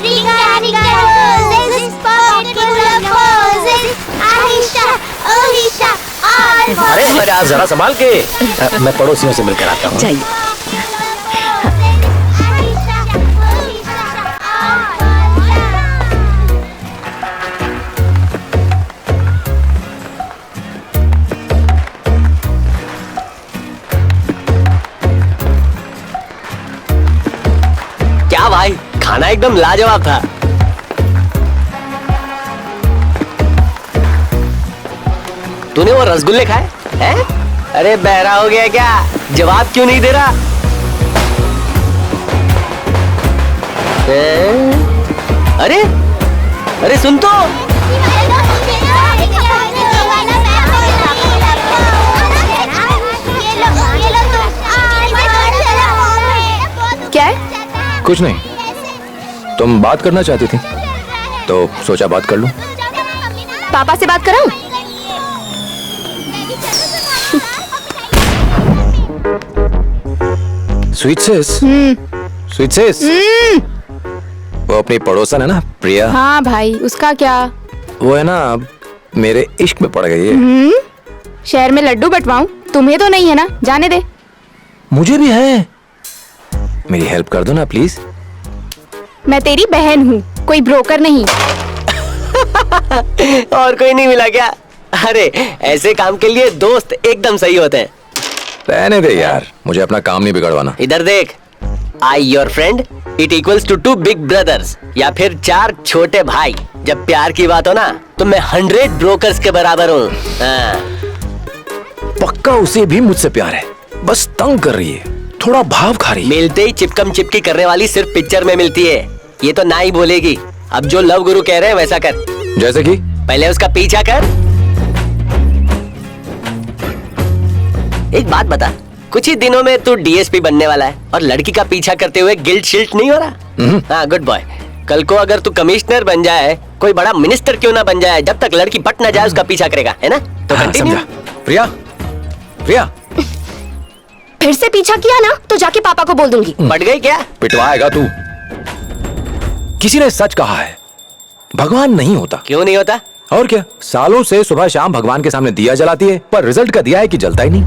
अरे अरे आप जरा संभाल के, मैं पड़ोसियों से मिलकर आता हूँ। चाहिए। क्या भाई, खाना एकदम लाजवाब था। तूने वो रसगुल्ले खाए हैं? अरे बहरा हो गया क्या? जवाब क्यों नहीं दे रहा? अरे अरे सुन तो, क्या है? कुछ नहीं, तुम बात करना चाहती थी तो सोचा बात कर लूं। पापा से बात कराऊं? स्वीट सिस, वो अपनी पड़ोसन है ना प्रिया। हाँ भाई, उसका क्या? वो है ना मेरे इश्क में पड़ गई है। शहर में लड्डू बंटवाऊं? तुम्हें तो नहीं है ना, जाने दे। मुझे भी है, मेरी हेल्प कर दो ना प्लीज। मैं तेरी बहन हूँ, कोई ब्रोकर नहीं। और कोई नहीं मिला क्या? अरे ऐसे काम के लिए दोस्त एकदम सही होते हैं। रहने दे यार, मुझे अपना काम नहीं बिगड़वाना। इधर देख, I your friend it equals to 2 big brothers, या फिर 4 छोटे भाई। जब प्यार की बात हो ना तो मैं 100 ब्रोकर्स के बराबर हूँ। पक्का उसे भी मुझसे प्यार है, बस तंग कर रही है, थोड़ा भाव खा रही है। मिलते ही चिपकम चिपकी करने वाली सिर्फ पिक्चर में मिलती है, ये तो ना ही बोलेगी। अब जो लव गुरु कह रहे हैं वैसा कर। जैसे कि पहले उसका पीछा कर। एक बात बता, कुछ ही दिनों में तू डीएसपी बनने वाला है और लड़की का पीछा करते हुए गिल्ट शिल्ट नहीं हो रहा? हाँ गुड बॉय। कल को अगर तू कमिश्नर बन जाए, कोई बड़ा मिनिस्टर क्यों ना बन जाए, जब तक लड़की पट ना जाए उसका पीछा करेगा, है ना? तो कंटिन्यू। प्रिया, प्रिया फिर से पीछा किया ना तो जाके पापा को बोल दूंगी। पट गई क्या? पिटवाएगा तू। किसी ने सच कहा है, भगवान नहीं होता। क्यों नहीं होता? और क्या, सालों से सुबह शाम भगवान के सामने दिया जलाती है, पर रिजल्ट का दिया है कि जलता ही नहीं।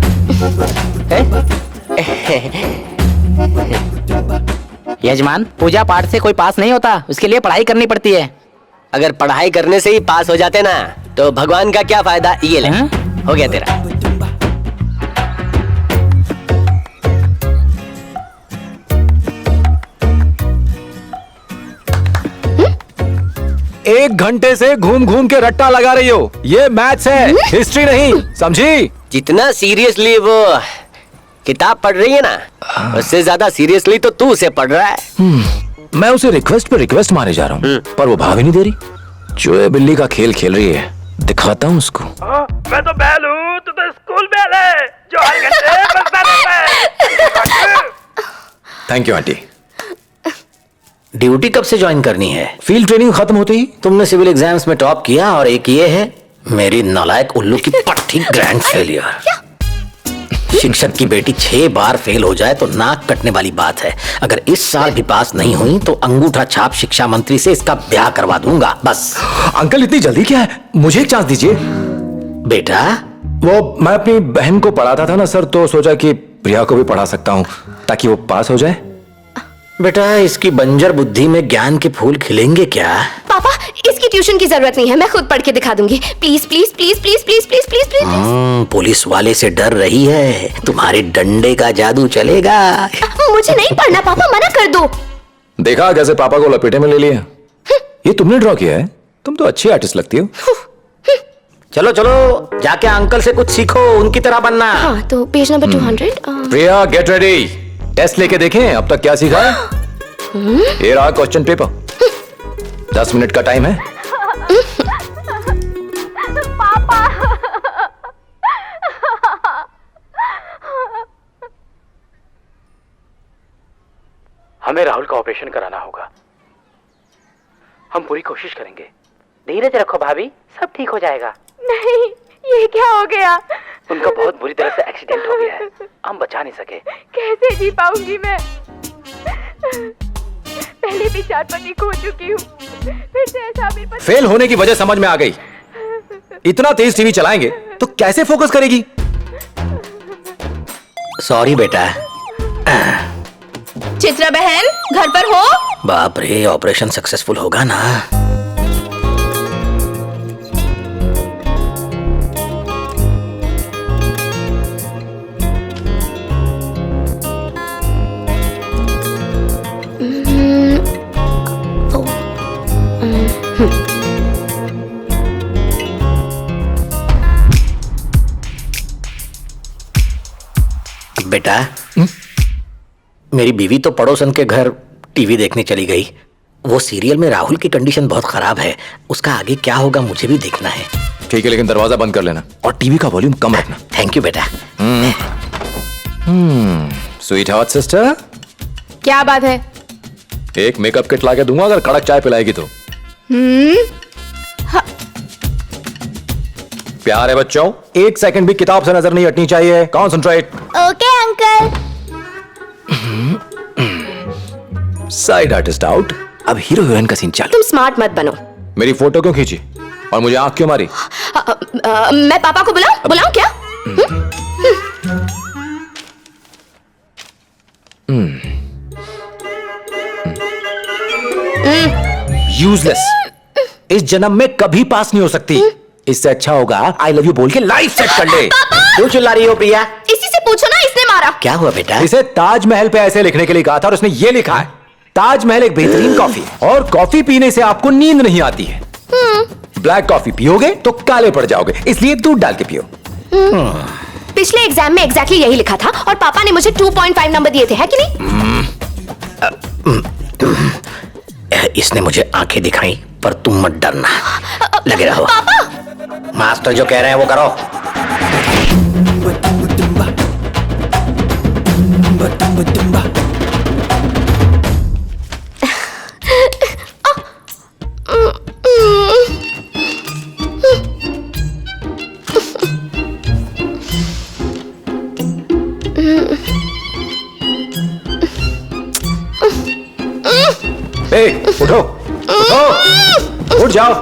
यजमान, पूजा पाठ से कोई पास नहीं होता, उसके लिए पढ़ाई करनी पड़ती है। अगर पढ़ाई करने से ही पास हो जाते ना तो भगवान का क्या फायदा। ये ले, हो गया तेरा। 1 घंटे से घूम घूम के रट्टा लगा रही हो, ये मैथ्स है, हिस्ट्री नहीं, समझी? जितना सीरियसली वो किताब पढ़ रही है ना, उससे ज्यादा सीरियसली तो तू उसे पढ़ रहा है। मैं उसे रिक्वेस्ट पे रिक्वेस्ट मारे जा रहा हूँ, पर वो भाव ही नहीं दे रही। चूहे बिल्ली का खेल खेल रही है, दिखाता हूँ उसको। मैं तो बैल हूँ, तू तो स्कूल बैल है जो हर घंटे बजता रहता है। Thank you aunty. ड्यूटी कब से ज्वाइन करनी है? फील्ड ट्रेनिंग खत्म होते ही। तुमने सिविल एग्जाम्स में टॉप किया और एक ये है मेरी नालायक उल्लू की पट्टी ग्रैंड फेलियर। शिक्षक की बेटी 6 बार फेल हो जाए तो नाक कटने वाली बात है। अगर इस साल भी पास नहीं हुई तो अंगूठा छाप शिक्षा मंत्री से इसका ब्याह करवा दूंगा बस। अंकल इतनी जल्दी क्या है, मुझे एक चांस दीजिए। बेटा, वो मैं अपनी बहन को पढ़ाता था ना सर, तो सोचा कि प्रिया को भी पढ़ा सकता हूँ ताकि वो पास हो जाए। बेटा, इसकी बंजर बुद्धि में ज्ञान के फूल खिलेंगे क्या? पापा, इसकी ट्यूशन की जरूरत नहीं है, मैं खुद पढ़ के दिखा दूंगी। Please please please please please please please please. Police वाले से डर रही है, तुम्हारे डंडे का जादू चलेगा। मुझे नहीं पढ़ना पापा, मना कर दो। देखा कैसे पापा को लपेटे में ले लिया। ये तुमने ड्रॉ किया है? तुम तो अच्छी आर्टिस्ट लगती हो। चलो चलो, जाके अंकल से कुछ सीखो, उनकी तरह बनना। हाँ, तो पेज नंबर 200। प्रिया गेट रेडी, टेस्ट लेके देखें अब तक क्या सीखा है। ये रहा क्वेश्चन पेपर, 10 मिनट का टाइम है। पापा, हमें राहुल का ऑपरेशन कराना होगा। हम पूरी कोशिश करेंगे। धीरज रखो भाभी, सब ठीक हो जाएगा। नहीं, ये क्या हो गया? उनका बहुत बुरी तरह से एक्सीडेंट हो गया है, हम बचा नहीं सके। कैसे जी पाऊंगी मैं? पहले भी 4 पति खो चुकी हूँ, फिर से ऐसा भी पति। फेल होने की वजह समझ में आ गई। इतना तेज टीवी चलाएंगे तो कैसे फोकस करेगी? सॉरी बेटा। चित्रा बहन घर पर हो? बाप रे, ऑपरेशन सक्सेसफुल होगा ना? बेटा, मेरी बीवी तो पड़ोसन के घर टीवी देखने चली गई। वो सीरियल में राहुल की कंडीशन बहुत खराब है, उसका आगे क्या होगा मुझे भी देखना है। ठीक है, लेकिन दरवाजा बंद कर लेना और टीवी का वॉल्यूम कम रखना। थैंक यू बेटा। स्वीट हार्ट सिस्टर, क्या बात है? एक मेकअप किट लाके दूंगा अगर कड़क चाय पिलाएगी तो। प्यारे बच्चों, 1 सेकंड भी किताब से नजर नहीं हटनी चाहिए। Concentrate. Okay uncle. Side artist out. अब हीरो हीरोइन का सीन चालू। तुम स्मार्ट मत बनो। मेरी फोटो क्यों खींची और मुझे आंख क्यों मारी? मैं पापा को बुलाऊं क्या? यूजलेस। इस जन्म में कभी पास नहीं हो सकती। इससे अच्छा होगा आई लव यू बोल के लाइफ सेट कर ले। क्यों चिल्ला रही हो प्रिया? इसी से पूछो ना, इसने मारा। क्या हुआ बेटा? इसे ताजमहल पे ऐसे लिखने के लिए कहा था और उसने ये लिखा है, ताजमहल एक बेहतरीन कॉफी है और कॉफी पीने से आपको नींद नहीं आती है। ब्लैक कॉफी पियोगे तो काले पड़ जाओगे, इसलिए दूध डाल के पियो। पिछले एग्जाम में एग्जैक्टली यही लिखा था और पापा ने मुझे 2.5 नंबर दिए थे, है कि नहीं? इसने मुझे आंखें दिखाई, पर तुम मत डरना, लगे रहो। मास्टर जो कह रहे हैं वो करो। ए, उठो, उठ जाओ।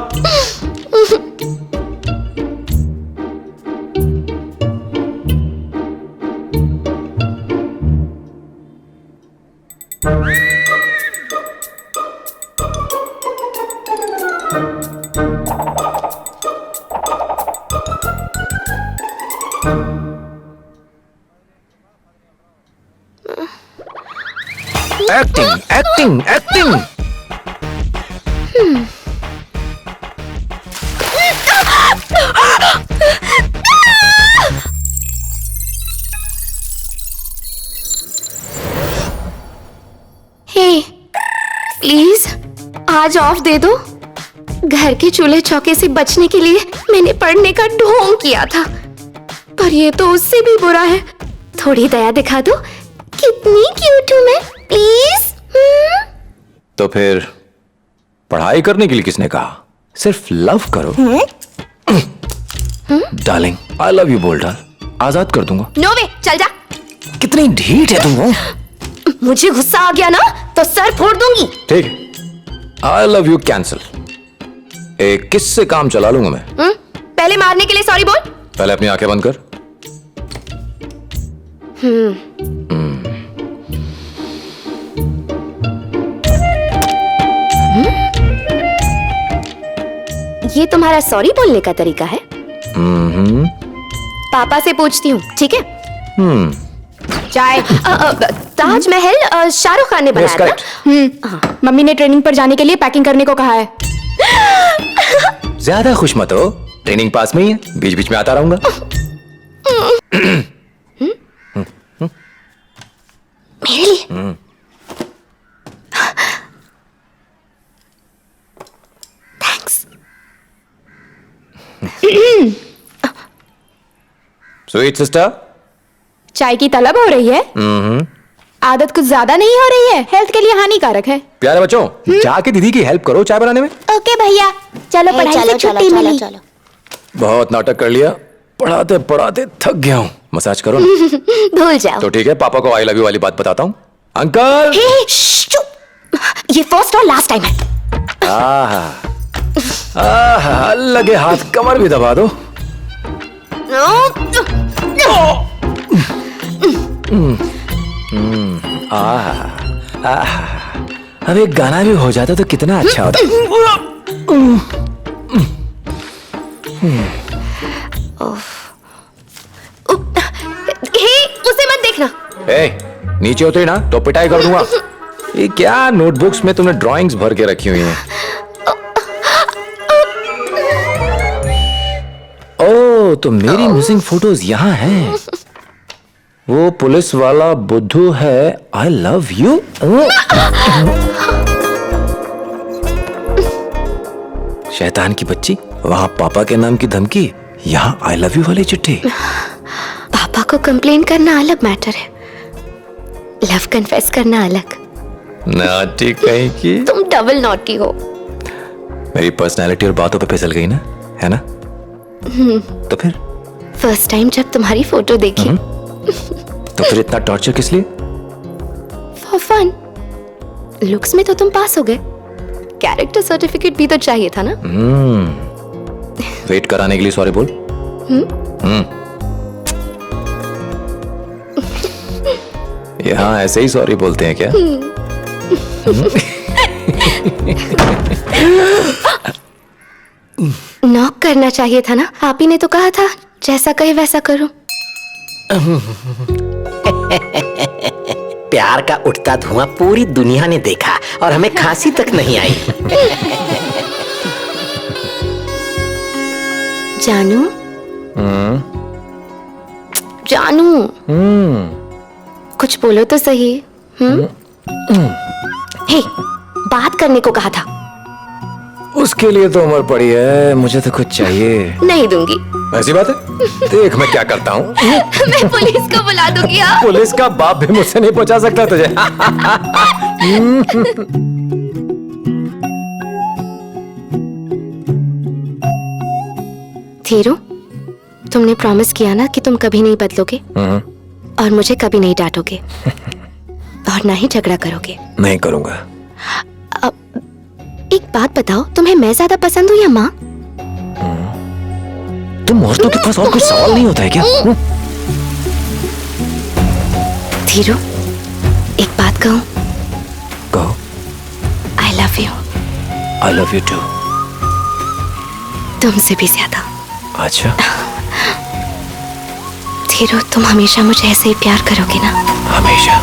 Acting, acting, acting. Hey, please आज ऑफ दे दो। घर के चूल्हे चौके से बचने के लिए मैंने पढ़ने का ढोंग किया था, पर ये तो उससे भी बुरा है। थोड़ी दया दिखा दो, कितनी क्यूट हूँ मैं, प्लीज। तो फिर पढ़ाई करने के लिए किसने कहा? सिर्फ लव करो। डार्लिंग, आई लव यू बोल डाल, आजाद कर दूंगा। नो वे, चल जा। कितनी ढीठ है तुम। मुझे गुस्सा आ गया ना तो सर फोड़ दूंगी। ठीक है, आई लव यू कैंसिल। एक किस से काम चला लूंगा मैं। पहले मारने के लिए सॉरी बोल। पहले अपनी आंखें बंद कर। ये तुम्हारा सॉरी बोलने का तरीका है? पापा से पूछती हूँ, ठीक है? चाय। ताजमहल शाहरुख खान ने बनाया था। मम्मी ने ट्रेनिंग पर जाने के लिए पैकिंग करने को कहा है। ज्यादा खुश मत हो, ट्रेनिंग पास में ही है, बीच बीच में आता रहूंगा। मेरे लिए। थैंक्स। स्वीट सिस्टर, चाय की तलब हो रही है। आदत कुछ ज्यादा नहीं हो रही है, हेल्थ के लिए हानिकारक है। प्यारे बच्चों, जाके दीदी की हेल्प करो चाय बनाने में। ओके भैया, चलो पढ़ाई से छुट्टी मिली। बहुत नाटक कर लिया, पढ़ाते पढ़ाते थक गया हूँ। मसाज करो ना। भूल जाओ। तो ठीक है, पापा को आई लव यू वाली बात बताता हूँ। अंकल, हे, श्श, चुप। ये फर्स्ट और लास्ट टाइम है। आहा, आहा, लगे हाथ कमर भी दबा दो। अब एक गाना भी हो जाता तो कितना अच्छा होता। हे, उसे मत देखना। ए, नीचे उतरी ना तो पिटाई कर दूंगा। ये क्या नोटबुक्स में तुमने ड्राइंग्स भर के रखी हुई हैं? ओह, तो मेरी मिसिंग फोटोज यहाँ हैं। वो पुलिस वाला बुद्धू है। आई लव यू। शैतान की बच्ची, वहां पापा के नाम की धमकी, यहाँ आई लव यू वाली चिट्ठी। पापा को कंप्लेन करना अलग मैटर है, लव कन्फेस करना अलग। नॉटी कहीं की। तुम डबल नॉटी हो। मेरी पर्सनालिटी और बातों पे फिसल गई ना, है ना? तो फिर फर्स्ट टाइम जब तुम्हारी फोटो देखी। तो फिर इतना टॉर्चर किस लिए? For fun. लुक्स में तो तुम पास हो गए, कैरेक्टर सर्टिफिकेट भी तो चाहिए था ना। वेट कराने के लिए सॉरी बोल। यहाँ ऐसे ही सॉरी बोलते हैं क्या? नॉक करना चाहिए था ना, आप ही ने तो कहा था जैसा कहे वैसा करो। प्यार का उठता धुआं पूरी दुनिया ने देखा और हमें खांसी तक नहीं आई। जानू, जानू, कुछ बोलो तो सही। हे, बात करने को कहा था। उसके लिए तो उम्र पड़ी है, मुझे तो कुछ चाहिए। नहीं दूंगी। ऐसी बात है? देख मैं क्या करता हूँ। मैं पुलिस को बुला दूंगी। हाँ? पुलिस का बाप भी मुझसे नहीं पहुंचा सकता तुझे। थीरू, तुमने प्रॉमिस किया ना कि तुम कभी नहीं बदलोगे और मुझे कभी नहीं डांटोगे और ना ही झगड़ा करोगे। नहीं करूंगा। एक बात बताओ, तुम्हें मैं ज्यादा पसंद हूँ या माँ? तुम औरतों के पास और कुछ सवाल नहीं होता है क्या? धीरू, एक बात कहूँ? कहो। I love you. I love you too. तुमसे भी ज्यादा। अच्छा। धीरू, तुम हमेशा मुझे ऐसे ही प्यार करोगे ना? हमेशा।